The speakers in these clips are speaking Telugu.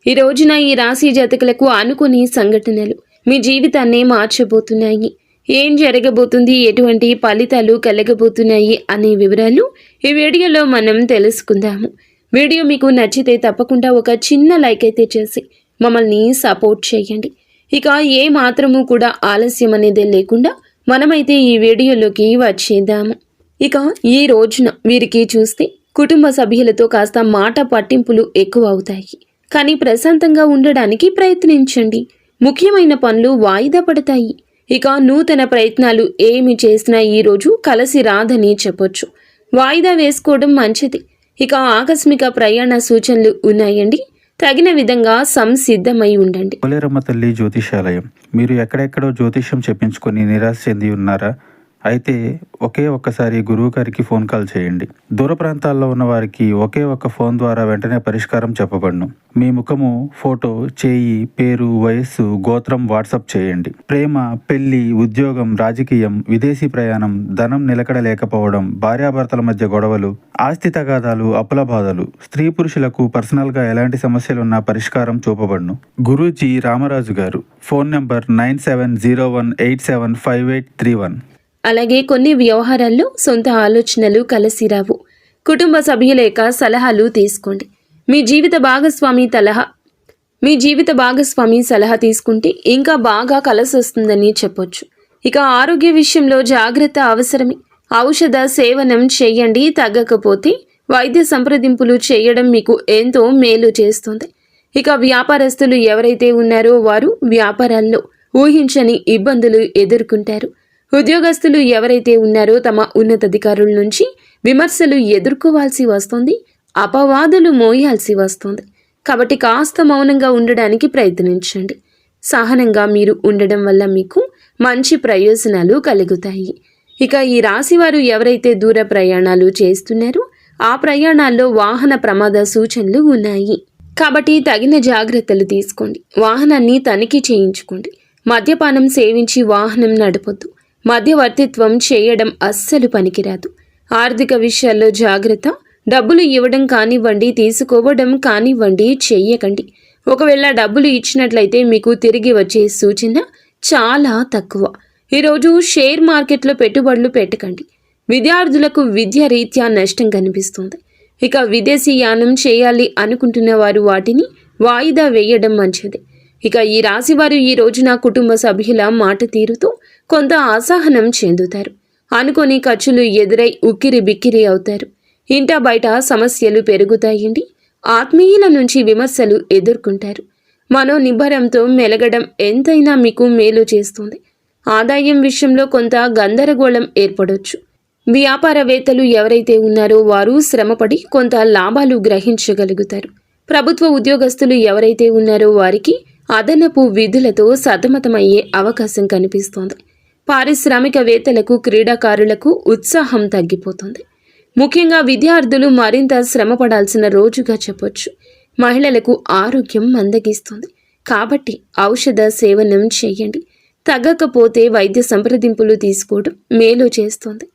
ఈ రోజున ఈ రాశి జాతకులకు అనుకుని సంఘటనలు మీ జీవితాన్ని మార్చబోతున్నాయి. ఏం జరగబోతుంది, ఎటువంటి ఫలితాలు కలగబోతున్నాయి అనే వివరాలు ఈ వీడియోలో మనం తెలుసుకుందాము. వీడియో మీకు నచ్చితే తప్పకుండా ఒక చిన్న లైక్ అయితే చేసి మమ్మల్ని సపోర్ట్ చేయండి. ఇక ఏ మాత్రము కూడా ఆలస్యం అనేది లేకుండా మనమైతే ఈ వీడియోలోకి వచ్చేద్దాము. ఇక ఈ రోజున వీరికి చూస్తే కుటుంబ సభ్యులతో కాస్త మాట పట్టింపులు ఎక్కువ అవుతాయి. కానీ ప్రశాంతంగా ఉండడానికి ప్రయత్నించండి. ముఖ్యమైన పనులు వాయిదా పడతాయి. ఇక నూతన ప్రయత్నాలు ఏమి చేసినా ఈరోజు కలిసి రాదని చెప్పొచ్చు. వాయిదా వేసుకోవడం మంచిది. ఇక ఆకస్మిక ప్రయాణ సూచనలు ఉన్నాయండి. తగిన విధంగా సంసిద్ధమై ఉండండి. పోలేరమ్మ తల్లి జ్యోతిషాలయం. మీరు ఎక్కడెక్కడో జ్యోతిష్యం చెప్పించుకొని నిరాశ చెంది ఉన్నారా? అయితే ఒక్కసారి గురువు గారికి ఫోన్ కాల్ చేయండి. దూర ప్రాంతాల్లో ఉన్న వారికి ఒక్క ఫోన్ ద్వారా వెంటనే పరిష్కారం చెప్పబడును. మీ ముఖము, ఫోటో, చేయి, పేరు, వయస్సు, గోత్రం వాట్సాప్ చేయండి. ప్రేమ, పెళ్లి, ఉద్యోగం, రాజకీయం, విదేశీ ప్రయాణం, ధనం నిలకడ లేకపోవడం, భార్యాభర్తల మధ్య గొడవలు, ఆస్తి తగాదాలు, అప్పుల బాధలు, స్త్రీ పురుషులకు పర్సనల్గా ఎలాంటి సమస్యలున్నా పరిష్కారం చూపబడును. గురూజీ రామరాజు గారు. Phone number 9701875831. అలాగే కొన్ని వ్యవహారాల్లో సొంత ఆలోచనలు కలిసి రావు. కుటుంబ సభ్యుల యొక్క సలహాలు తీసుకోండి. మీ జీవిత భాగస్వామి సలహా తీసుకుంటే ఇంకా బాగా కలిసి వస్తుందని చెప్పొచ్చు. ఇక ఆరోగ్య విషయంలో జాగ్రత్త అవసరమే. ఔషధ సేవనం చేయండి. తగ్గకపోతే వైద్య సంప్రదింపులు చేయడం మీకు ఎంతో మేలు చేస్తుంది. ఇక వ్యాపారస్తులు ఎవరైతే ఉన్నారో వారు వ్యాపారాల్లో ఊహించని ఇబ్బందులు ఎదుర్కొంటారు. ఉద్యోగస్తులు ఎవరైతే ఉన్నారో తమ ఉన్నతాధికారుల నుంచి విమర్శలు ఎదుర్కోవాల్సి వస్తుంది. అపవాదులు మోయాల్సి వస్తుంది. కాబట్టి కాస్త మౌనంగా ఉండడానికి ప్రయత్నించండి. సహనంగా మీరు ఉండడం వల్ల మీకు మంచి ప్రయోజనాలు కలుగుతాయి. ఇక ఈ రాశి వారు ఎవరైతే దూర ప్రయాణాలు చేస్తున్నారో ఆ ప్రయాణాల్లో వాహన ప్రమాద సూచనలు ఉన్నాయి. కాబట్టి తగిన జాగ్రత్తలు తీసుకోండి. వాహనాన్ని తనిఖీ చేయించుకోండి. మద్యపానం సేవించి వాహనం నడపొద్దు. మధ్యవర్తిత్వం చేయడం అస్సలు పనికిరాదు. ఆర్థిక విషయాల్లో జాగ్రత్త. డబ్బులు ఇవ్వడం కానివ్వండి, తీసుకోవడం కానివ్వండి చెయ్యకండి. ఒకవేళ డబ్బులు ఇచ్చినట్లయితే మీకు తిరిగి వచ్చే సూచన చాలా తక్కువ. ఈరోజు షేర్ మార్కెట్లో పెట్టుబడులు పెట్టకండి. విద్యార్థులకు విద్య రీత్యా నష్టం కనిపిస్తుంది. ఇక విదేశీ యానం చేయాలి అనుకుంటున్న వారు వాటిని వాయిదా వేయడం మంచిది. ఇక ఈ రాశివారు ఈ రోజున కుటుంబ సభ్యుల మాట తీరుతో కొంత అసహనం చెందుతారు. అనుకోని ఖర్చులు ఎదురై ఉక్కిరి బిక్కిరి అవుతారు. ఇంట బయట సమస్యలు పెరుగుతాయండి. ఆత్మీయుల నుంచి విమర్శలు ఎదుర్కొంటారు. మనోనిబ్బరంతో మెలగడం ఎంతైనా మీకు మేలు చేస్తుంది. ఆదాయం విషయంలో కొంత గందరగోళం ఏర్పడొచ్చు. వ్యాపారవేత్తలు ఎవరైతే ఉన్నారో వారు శ్రమపడి కొంత లాభాలు గ్రహించగలుగుతారు. ప్రభుత్వ ఉద్యోగస్తులు ఎవరైతే ఉన్నారో వారికి అదనపు విధులతో సతమతమయ్యే అవకాశం కనిపిస్తోంది. పారిశ్రామికవేత్తలకు, క్రీడాకారులకు ఉత్సాహం తగ్గిపోతుంది. ముఖ్యంగా విద్యార్థులు మరింత శ్రమపడాల్సిన రోజుగా చెప్పొచ్చు. మహిళలకు ఆరోగ్యం మందగిస్తుంది. కాబట్టి ఔషధ సేవనం చేయండి. తగ్గకపోతే వైద్య సంప్రదింపులు తీసుకోవడం మేలు చేస్తుంది.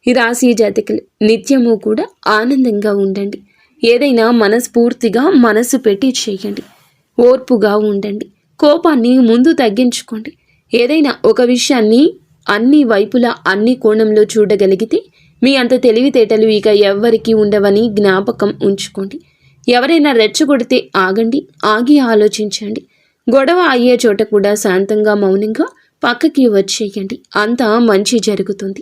ఈ రాశి జాతకులు నిత్యము కూడా ఆనందంగా ఉండండి. ఏదైనా మనస్ఫూర్తిగా మనసు పెట్టి చేయండి. ఓర్పుగా ఉండండి. కోపాన్ని ముందు తగ్గించుకోండి. ఏదైనా ఒక విషయాన్ని అన్ని వైపులా అన్ని కోణంలో చూడగలిగితే మీ అంత తెలివితేటలు ఇక ఎవ్వరికీ ఉండవని జ్ఞాపకం ఉంచుకోండి. ఎవరైనా రెచ్చగొడితే ఆగండి. ఆగి ఆలోచించండి. గొడవ అయ్యే చోట కూడా శాంతంగా మౌనంగా పక్కకి వచ్చేయండి. అంతా మంచి జరుగుతుంది.